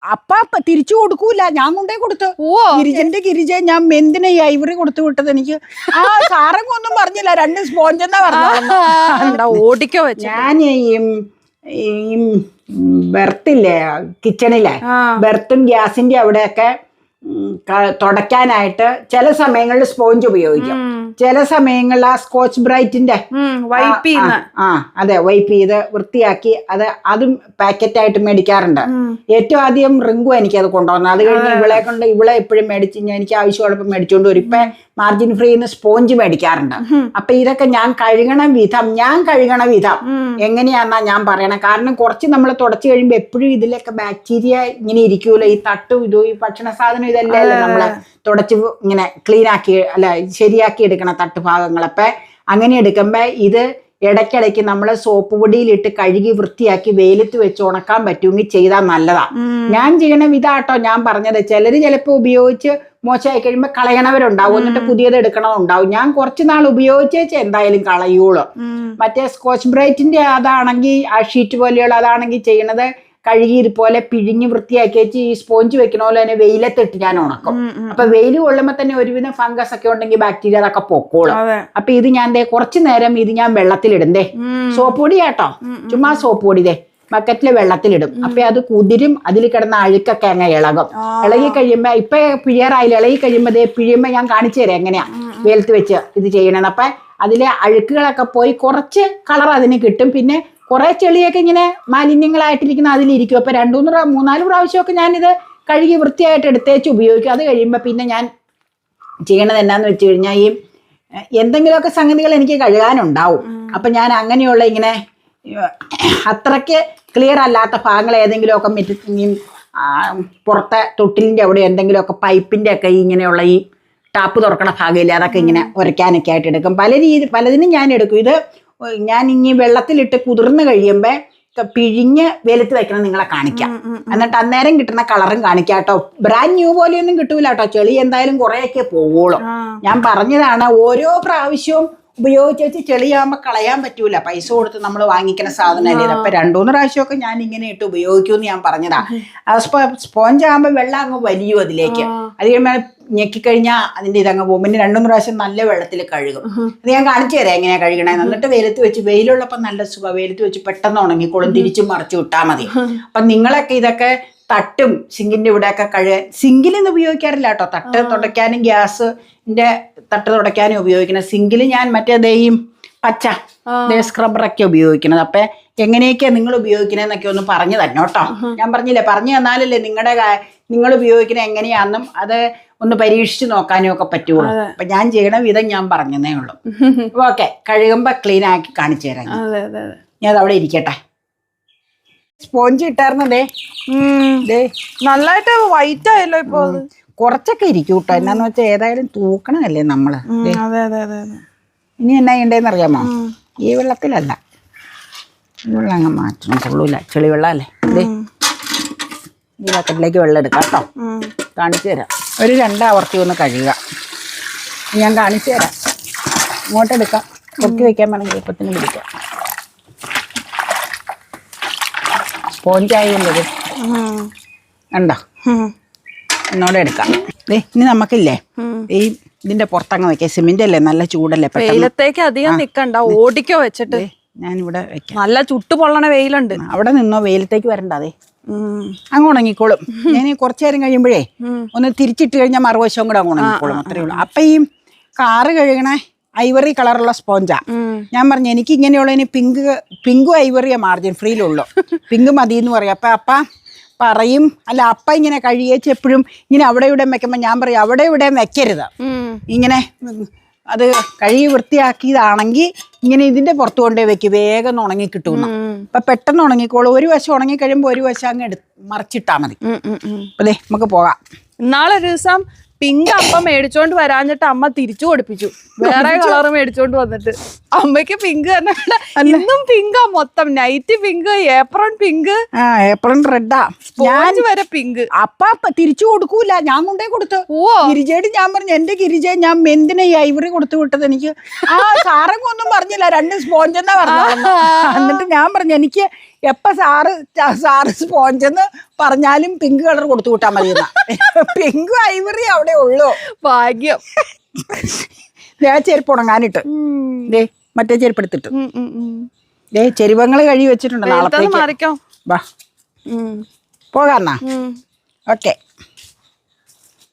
അപ്പ തിരിച്ചു കൊടുക്കൂല, ഞാൻ കൊണ്ടേ കൊടുത്തു. ഗിരിജ ഞാൻ എന്തിനാ ഈ ഐവറി കൊടുത്തു വിട്ടത്? എനിക്ക് ആ സാറങ്ങ് ഒന്നും പറഞ്ഞില്ല, 2 സ്പോഞ്ച് എന്നാ പറഞ്ഞു. ഓടിക്കോ വെച്ച് ഞാൻ ഈ ബെർത്തില്ലേ കിച്ചണിലെ ബെർത്തും ഗ്യാസിന്റെ അവിടെയൊക്കെ തുടയ്ക്കാനായിട്ട് ചില സമയങ്ങളിൽ സ്പോഞ്ച് ഉപയോഗിക്കും, ചില സമയങ്ങളിൽ ആ സ്കോച്ച് ബ്രൈറ്റിന്റെ അതെ വൈപ്പ് ചെയ്ത് വൃത്തിയാക്കി അതും പാക്കറ്റായിട്ട് മേടിക്കാറുണ്ട്. ഏറ്റവും ആദ്യം റിങ്കു എനിക്കത് കൊണ്ടുവന്നു. അത് കഴിഞ്ഞ് ഇവളെ എപ്പോഴും മേടിച്ച് എനിക്ക് ആവശ്യമുള്ളപ്പോൾ മേടിച്ചുകൊണ്ട് വരും. ഇപ്പൊ മാർജിൻ ഫ്രീന്ന് സ്പോഞ്ച് മേടിക്കാറുണ്ട്. അപ്പൊ ഇതൊക്കെ ഞാൻ കഴുകണ വിധം എങ്ങനെയാന്നാ ഞാൻ പറയണേ. കാരണം കുറച്ച് നമ്മൾ തുടച്ചു കഴിയുമ്പോൾ എപ്പോഴും ഇതിലൊക്കെ ബാക്ടീരിയ ഇങ്ങനെ ഇരിക്കൂല. ഈ തട്ടും ഇതും ഈ ഭക്ഷണ സാധനം ഇതല്ലേ നമ്മള് തുടച്ച് ഇങ്ങനെ ക്ലീൻ ആക്കി ശരിയാക്കി എടുക്കണ തട്ടുഭാഗങ്ങളൊക്കെ. അങ്ങനെ എടുക്കുമ്പോ ഇത് ഇടയ്ക്കിടയ്ക്ക് നമ്മൾ സോപ്പ് പൊടിയിലിട്ട് കഴുകി വൃത്തിയാക്കി വെയിലത്ത് വെച്ച് ഉണക്കാൻ പറ്റുമെങ്കിൽ ചെയ്താൽ നല്ലതാ. ഞാൻ ചെയ്യണ വിധാട്ടോ ഞാൻ പറഞ്ഞത്. ചിലര് ചിലപ്പോൾ ഉപയോഗിച്ച് മോശമായി കഴിയുമ്പോൾ കളയണവരുണ്ടാവും, എന്നിട്ട് പുതിയത് എടുക്കണമുണ്ടാവും. ഞാൻ കുറച്ച് നാൾ ഉപയോഗിച്ചേച്ച് എന്തായാലും കളയുള്ളൂ. മറ്റേ സ്കോച്ച് ബ്രൈറ്റിന്റെ അതാണെങ്കിൽ ആ ഷീറ്റ് പോലെയുള്ള അതാണെങ്കിൽ ചെയ്യണത് കഴുകി ഇതുപോലെ പിഴിഞ്ഞ് വൃത്തിയാക്കി വെച്ച് ഈ സ്പോഞ്ച് വെക്കണ പോലെ തന്നെ വെയിലത്തിട്ട് ഞാൻ ഉണക്കും. അപ്പൊ വെയിൽ കൊള്ളുമ്പോ തന്നെ ഒരുവിധം ഫംഗസ് ഒക്കെ ഉണ്ടെങ്കിൽ ബാക്ടീരിയ അതൊക്കെ പൊക്കോളും. അപ്പൊ ഇത് ഞാൻ കുറച്ചു നേരം ഇത് ഞാൻ വെള്ളത്തിലിടും. സോപ്പ് പൊടി കേട്ടോ, ചുമ്മാ സോപ്പ് പൊടി ബക്കറ്റില് വെള്ളത്തിലിടും. അപ്പൊ അത് കുതിരും, അതിൽ കിടന്ന അഴുക്കൊക്കെ അങ്ങ് ഇളകും. ഇളകി കഴിയുമ്പോ ഇപ്പൊ പിഴിയാറായില്ല, ഇളകി പിഴിയുമ്പോ ഞാൻ കാണിച്ചു തരാം എങ്ങനെയാ വെയിലത്ത് വെച്ച് ഇത് ചെയ്യണമെന്ന്. അപ്പൊ അതിലെ അഴുക്കുകളൊക്കെ പോയി കുറച്ച് കളർ അതിന് കിട്ടും. പിന്നെ കുറെ ചെളിയൊക്കെ ഇങ്ങനെ മാലിന്യങ്ങളായിട്ടിരിക്കുന്ന അതിലിരിക്കും. അപ്പൊ 2-3-4 പ്രാവശ്യമൊക്കെ ഞാനിത് കഴുകി വൃത്തിയായിട്ട് എടുത്തേച്ച് ഉപയോഗിക്കും. അത് കഴിയുമ്പോൾ പിന്നെ ഞാൻ ചെയ്യണത് എന്നാന്ന് വെച്ച് കഴിഞ്ഞാൽ ഈ എന്തെങ്കിലുമൊക്കെ സംഗതികൾ എനിക്ക് കഴുകാനുണ്ടാവും. അപ്പൊ ഞാൻ അങ്ങനെയുള്ള ഇങ്ങനെ അത്രയ്ക്ക് ക്ലിയർ അല്ലാത്ത ഭാഗങ്ങൾ ഏതെങ്കിലുമൊക്കെ പുറത്തെ തൊട്ടിലിൻ്റെ അവിടെ എന്തെങ്കിലുമൊക്കെ പൈപ്പിൻ്റെ ഒക്കെ ഇങ്ങനെയുള്ള ഈ ടാപ്പ് തുറക്കണ ഭാഗമില്ല, അതൊക്കെ ഇങ്ങനെ ഉരയ്ക്കാനൊക്കെ ആയിട്ട് എടുക്കും. പലതിനും ഞാൻ എടുക്കും. ഇത് ഞാൻ ഇനി വെള്ളത്തിലിട്ട് കുതിർന്ന് കഴിയുമ്പോൾ പിഴിഞ്ഞ് വെയിലത്ത് വെക്കണം നിങ്ങളെ കാണിക്കാം. എന്നിട്ട് അന്നേരം കിട്ടുന്ന കളറും കാണിക്കാം കേട്ടോ. ബ്രാൻഡ് ന്യൂ പോലെയൊന്നും കിട്ടൂല കേട്ടോ, ചെളി എന്തായാലും കുറേയൊക്കെ പോവുള്ളൂ. ഞാൻ പറഞ്ഞതാണ്, ഓരോ പ്രാവശ്യവും ഉപയോഗിച്ച് ചെളിയാകുമ്പോൾ കളയാൻ പറ്റൂല. പൈസ കൊടുത്ത് നമ്മൾ വാങ്ങിക്കുന്ന സാധനമല്ലേ. അപ്പൊ 2-3 പ്രാവശ്യമൊക്കെ ഞാൻ ഇങ്ങനെ ഇട്ട് ഉപയോഗിക്കുമെന്ന് ഞാൻ പറഞ്ഞതാ. സ്പോഞ്ച് ആകുമ്പോൾ വെള്ളം അങ്ങ് വലിയും അതിലേക്ക്. അത് കഴിയുമ്പോൾ ഞെക്കിക്കഴിഞ്ഞാൽ അതിന്റെ ഇതങ്ങ് പോകും. പിന്നെ 2-3 പ്രാവശ്യം നല്ല വെള്ളത്തിൽ കഴുകും. അത് ഞാൻ കാണിച്ചു തരാം എങ്ങനെയാ കഴുകണേന്ന്. എന്നിട്ട് വെയിലത്ത് വെച്ച്, വെയിലുള്ളപ്പോൾ നല്ല സുഖം, വെയിലത്ത് വെച്ച് പെട്ടെന്ന് ഉണങ്ങിക്കോളും. തിരിച്ചും മറിച്ചു വിട്ടാൽ മതി. അപ്പൊ നിങ്ങളൊക്കെ ഇതൊക്കെ തട്ടും സിങ്കിന്റെ ഇവിടെയൊക്കെ സിങ്കിലൊന്നും ഉപയോഗിക്കാറില്ല കേട്ടോ. തട്ട് തുടയ്ക്കാനും ഗ്യാസിന്റെ തട്ട് തുടയ്ക്കാനും ഉപയോഗിക്കണം. സിങ്കിൽ ഞാൻ മറ്റേതേയും പച്ച സ്ക്രബറൊക്കെ ഉപയോഗിക്കുന്നത്. അപ്പൊ എങ്ങനെയൊക്കെയാ നിങ്ങൾ ഉപയോഗിക്കണേന്നൊക്കെ ഒന്ന് പറഞ്ഞു തന്നെ കേട്ടോ. ഞാൻ പറഞ്ഞില്ലേ, പറഞ്ഞു തന്നാലല്ലേ നിങ്ങൾ ഉപയോഗിക്കണ എങ്ങനെയാണെന്നും അത് ഒന്ന് പരീക്ഷിച്ച് നോക്കാനും ഒക്കെ പറ്റുള്ളൂ. അപ്പൊ ഞാൻ ചെയ്യണ വിധം ഞാൻ പറഞ്ഞതേ ഉള്ളൂ. ഓക്കെ, കഴുകുമ്പോ ക്ലീൻ ആക്കി കാണിച്ചു തരാം. ഞാൻ അതവിടെ ഇരിക്കട്ടെ. സ്പോഞ്ച് ഇട്ടായിരുന്നതേ നന്നായിട്ട് വൈറ്റ് ആയല്ലോ ഇപ്പൊ. കുറച്ചൊക്കെ ഇരിക്കും കേട്ടോ. എന്നാന്ന് വെച്ചാൽ ഏതായാലും തൂക്കണമല്ലേ നമ്മള്. ഇനി എന്നാ ചെയ്യണ്ടേന്ന് അറിയാമോ? ഈ വെള്ളത്തിലല്ല, ഈ വെള്ളം അങ്ങ് മാറ്റണം, കൊള്ളൂല, ചെളി വെള്ളം അല്ലേ. ഈ ബക്കറ്റിലേക്ക് വെള്ളം എടുക്കാം കേട്ടോ. കാണിച്ചു തരാം. ഒരു 2 ആവർത്തി ഒന്ന് കഴുകുക. ഞാൻ കാണിച്ചു തരാം. ഇങ്ങോട്ടെടുക്കാം, പൊക്കി വയ്ക്കാൻ വേണമെങ്കിൽ എളുപ്പത്തിന് പിടിക്കാം. സ്പോഞ്ചായത് കണ്ടോ? എന്നോടെ എടുക്കാം. ഇനി നമുക്കില്ലേ ഈ ഇതിന്റെ പുറത്തങ്ങ് വെക്കാം. സിമെന്റ് അല്ലേ, നല്ല ചൂടല്ലേ. വെയിലത്തേക്ക് അധികം നിക്കണ്ട, ഓടിക്കോ വെച്ചിട്ട്. ഞാനിവിടെ വെക്കാം. നല്ല ചുട്ടു പൊള്ളണ വെയിലുണ്ട്. അവിടെ നിന്നോ, വെയിലത്തേക്ക് വരണ്ടേ, അങ്ങ് ഉണങ്ങിക്കോളും. ഞാൻ കുറച്ചു നേരം കഴിയുമ്പോഴേ ഒന്ന് തിരിച്ചിട്ട് കഴിഞ്ഞാൽ മറുവശവും കൂടെ അങ്ങ് ഉണങ്ങിക്കോളും. അത്രേ ഉള്ളൂ. അപ്പൊ ഈ കാറ് കഴുകണ ഐവറി കളറുള്ള സ്പോഞ്ചാ. ഞാൻ പറഞ്ഞു എനിക്ക് ഇങ്ങനെയുള്ളതിന് പിങ്കും ഐവറിയാ മാർജിൻ ഫ്രീയിലുള്ളൂ. പിങ്ക് മതി എന്ന് പറയും. അപ്പ പറയും, അല്ല അപ്പ ഇങ്ങനെ കഴുകിയേച്ച് എപ്പോഴും ഇങ്ങനെ അവിടെ ഇവിടെ വെക്കുമ്പോൾ ഞാൻ പറയും അവിടെ ഇവിടെ വെക്കരുത്. ഇങ്ങനെ അത് കഴുകി വൃത്തിയാക്കിയതാണെങ്കിൽ ഇങ്ങനെ ഇതിന്റെ പുറത്ത് കൊണ്ടേ വെക്കും, വേഗം ഉണങ്ങി കിട്ടുന്നു. അപ്പൊ പെട്ടെന്ന് ഉണങ്ങിക്കോളും. ഒരു വശം ഉണങ്ങി കഴിയുമ്പോൾ ഒരു വശം അങ്ങ് മറിച്ചിട്ടാ മതി. അതെ, നമുക്ക് പോകാം. ഇന്നാളൊരു ദിവസം പിങ്ക് അപ്പം മേടിച്ചോണ്ട് വരാഞ്ഞിട്ട് അമ്മ തിരിച്ചു കൊടുപ്പിച്ചു. വേറെ കളറ് മേടിച്ചോണ്ട് വന്നിട്ട് അമ്മയ്ക്ക് പിങ്ക് തന്നെ. ഇന്നും പിങ്കാ മൊത്തം. Night pink, apron pink, apron റെഡാ, സ്പോഞ്ച് വരെ പിങ്ക്. അപ്പ തിരിച്ചു കൊടുക്കൂല, ഞാൻ കൊണ്ടേ കൊടുത്തു. ഗിരിജയോട് ഞാൻ പറഞ്ഞു, എന്റെ ഗിരിജ ഞാൻ എന്തിനാ ഈ ഐവറി കൊടുത്തു വിട്ടത്? എനിക്ക് ആ സാറങ്ങ് ഒന്നും പറഞ്ഞില്ല, 2 സ്പോഞ്ച് എന്നാ പറഞ്ഞു. എന്നിട്ട് ഞാൻ പറഞ്ഞു എനിക്ക് എപ്പ സാറ് സ്പോഞ്ചെന്ന് പറഞ്ഞാലും പിങ്ക് കളർ കൊടുത്തു വിട്ടാൽ മതി. പിങ്ക് ഐവറി അവിടെ ഉള്ളൂ. ഭാഗ്യം. ചെരുപ്പ് ഉണങ്ങാനിട്ട് ദേ മറ്റേ ചെരുപ്പ് എടുത്തിട്ട് ദേ ചെരുവങ്ങൾ കഴുകി വെച്ചിട്ടുണ്ട്. നാളത്തേക്ക് മാറിക്കോ. വാ പോകാന്നാ. ഓക്കെ.